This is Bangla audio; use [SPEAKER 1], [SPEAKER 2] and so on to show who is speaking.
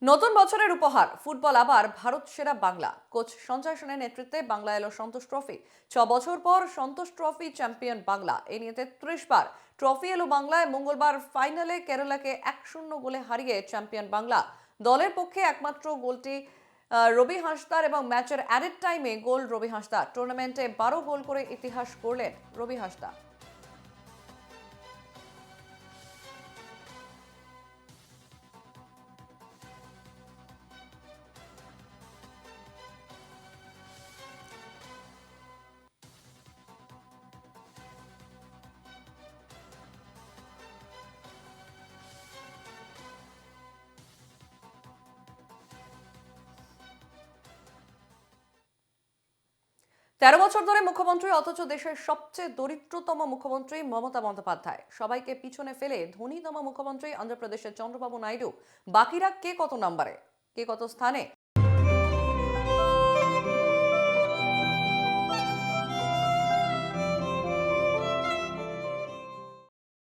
[SPEAKER 1] নতুন বছরের উপহার ফুটবল আবার ভারত সেরা বাংলা কোচ সঞ্জয় সেনের নেতৃত্বে বাংলা এলো সন্তোষ ট্রফি। 6 বছর পর সন্তোষ ট্রফি চ্যাম্পিয়ন বাংলা, এ নিয়ে 33 বার ট্রফি এলো বাংলায়। মঙ্গলবার ফাইনালে কেরালাকে 1-0 গোলে হারিয়ে চ্যাম্পিয়ন বাংলা। দলের পক্ষে একমাত্র গোলটি রবি হাঁসদার এবং ম্যাচের অ্যাডেড টাইমে গোল রবি হাঁসদা। টুর্নামেন্টে 12 গোল করে ইতিহাস করলেন রবি হাঁসদা। 13 বছর ধরে মুখ্যমন্ত্রী, অথচ দেশের সবচেয়ে দরিদ্রতম মুখ্যমন্ত্রী মমতা বন্দ্যোপাধ্যায়। সবাইকে পিছনে ফেলে ধনীতম মুখ্যমন্ত্রী অন্ধ্রপ্রদেশের চন্দ্রবাবু নাইডু। বাকিরা কে কত নাম্বারে, কে কত স্থানে